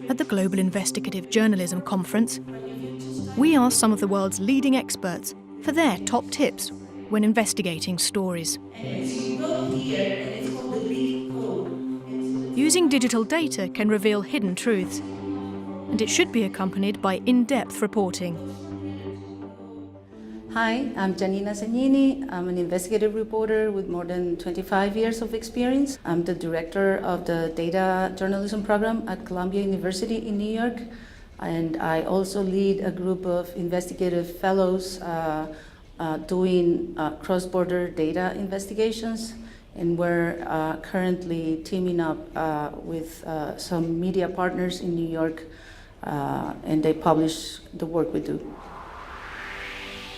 At the Global Investigative Journalism Conference, we asked some of the world's leading experts for their top tips when investigating stories. Using digital data can reveal hidden truths, and it should be accompanied by in-depth reporting. Hi, I'm Giannina Segnini. I'm an investigative reporter with more than 25 years of experience. I'm the director of the data journalism program at Columbia University in New York. And I also lead a group of investigative fellows doing cross-border data investigations. And we're currently teaming up with some media partners in New York, and they publish the work we do.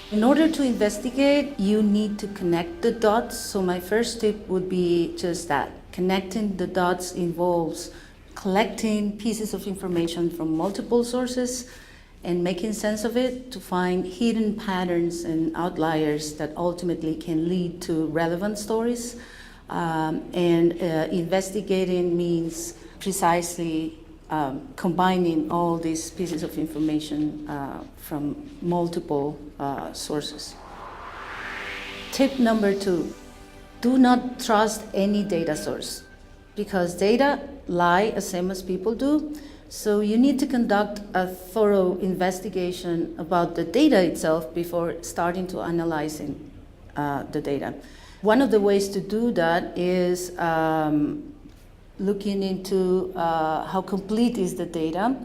In order to investigate, you need to connect the dots. So my first tip would be just that. Connecting the dots involves collecting pieces of information from multiple sources and making sense of it to find hidden patterns and outliers that ultimately can lead to relevant stories. Investigating means precisely combining all these pieces of information from multiple sources. Tip number 2, do not trust any data source because data lie as same as people do. So you need to conduct a thorough investigation about the data itself before starting to analyzing the data. One of the ways to do that is looking into how complete is the data,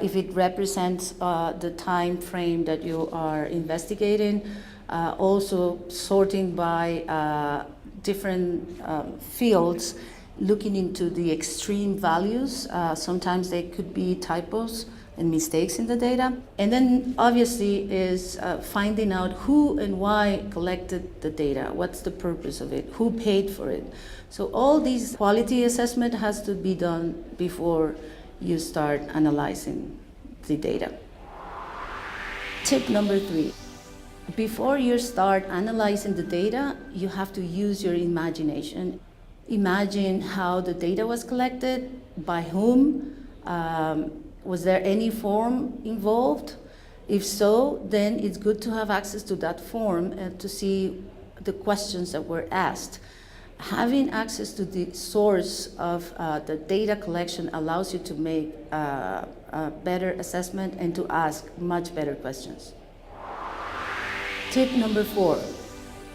if it represents the time frame that you are investigating, also sorting by different fields, looking into the extreme values. Sometimes they could be typos and mistakes in the data. And then obviously is finding out who and why collected the data, what's the purpose of it, who paid for it. So all these quality assessment has to be done before you start analyzing the data. Tip number 3, before you start analyzing the data, you have to use your imagination. Imagine how the data was collected, by whom, was there any form involved? If so, then it's good to have access to that form and to see the questions that were asked. Having access to the source of the data collection allows you to make a better assessment and to ask much better questions. Tip number 4,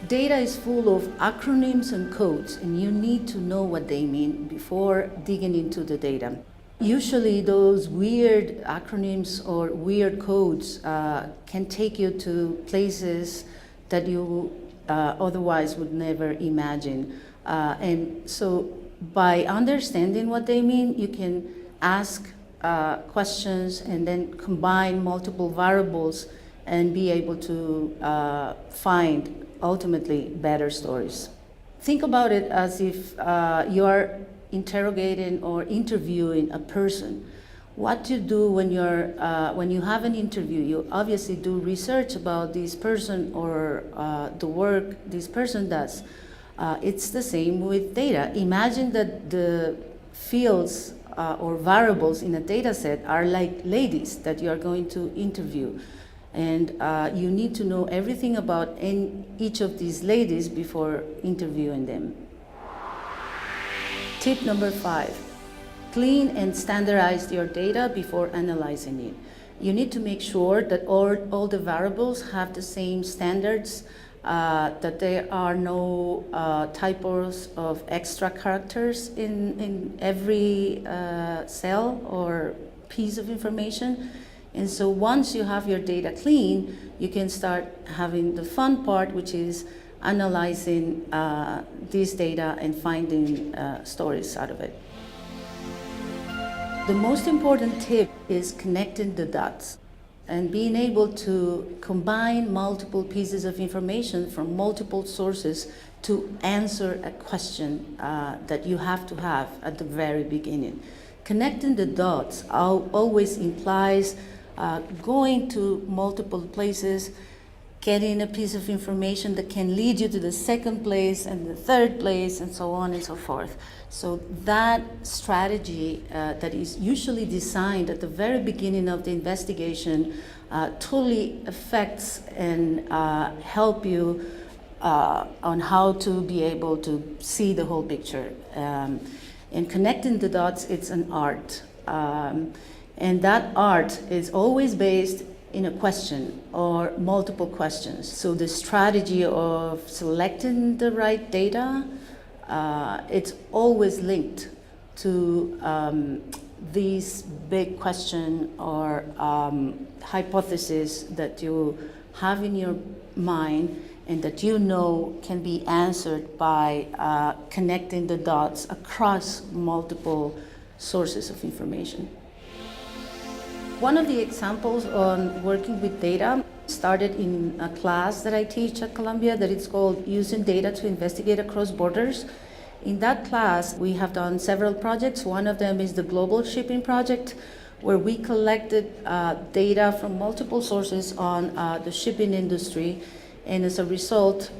data is full of acronyms and codes, and you need to know what they mean before digging into the data. Usually those weird acronyms or weird codes can take you to places that you otherwise would never imagine. And so by understanding what they mean, you can ask questions and then combine multiple variables and be able to find ultimately better stories. Think about it as if you are interrogating or interviewing a person. What you do when you have an interview, you obviously do research about this person or the work this person does. It's the same with data. Imagine that the fields or variables in a data set are like ladies that you are going to interview. And you need to know everything about each of these ladies before interviewing them. Tip number 5, clean and standardize your data before analyzing it. You need to make sure that all the variables have the same standards, that there are no typos of extra characters in every cell or piece of information. And so once you have your data clean, you can start having the fun part, which is analyzing this data and finding stories out of it. The most important tip is connecting the dots and being able to combine multiple pieces of information from multiple sources to answer a question that you have to have at the very beginning. Connecting the dots always implies going to multiple places, getting a piece of information that can lead you to the second place and the third place and so on and so forth. So that strategy that is usually designed at the very beginning of the investigation totally affects and help you on how to be able to see the whole picture. And connecting the dots, it's an art. And that art is always based in a question or multiple questions. So the strategy of selecting the right data, it's always linked to these big question or hypothesis that you have in your mind and that you know can be answered by connecting the dots across multiple sources of information. One of the examples on working with data started in a class that I teach at Columbia that it's called Using Data to Investigate Across Borders. In that class, we have done several projects. One of them is the Global Shipping Project, where we collected data from multiple sources on the shipping industry. And as a result,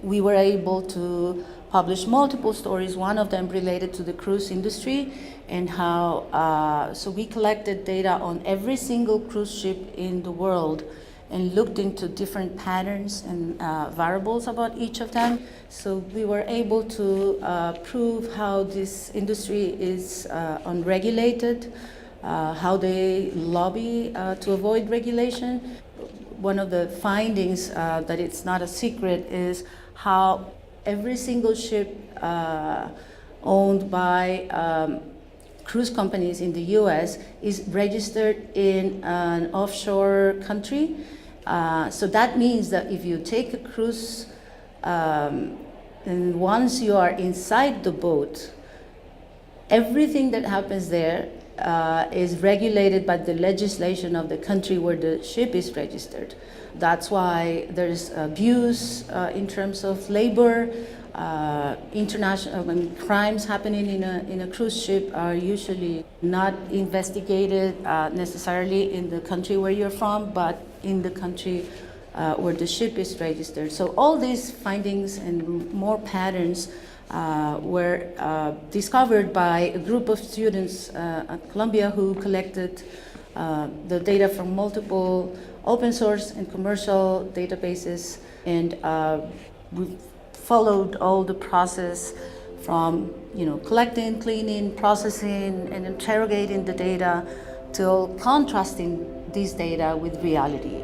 we were able to publish multiple stories, one of them related to the cruise industry and how, so we collected data on every single cruise ship in the world and looked into different patterns and variables about each of them. So we were able to prove how this industry is unregulated, how they lobby to avoid regulation. One of the findings that it's not a secret is how every single ship owned by cruise companies in the US is registered in an offshore country. So that means that if you take a cruise and once you are inside the boat, everything that happens there is regulated by the legislation of the country where the ship is registered. That's why there's abuse in terms of labor. International crimes happening in a cruise ship are usually not investigated necessarily in the country where you're from, but in the country where the ship is registered. So all these findings and more patterns were discovered by a group of students at Columbia who collected the data from multiple open source and commercial databases, and we followed all the process from collecting, cleaning, processing, and interrogating the data till contrasting this data with reality.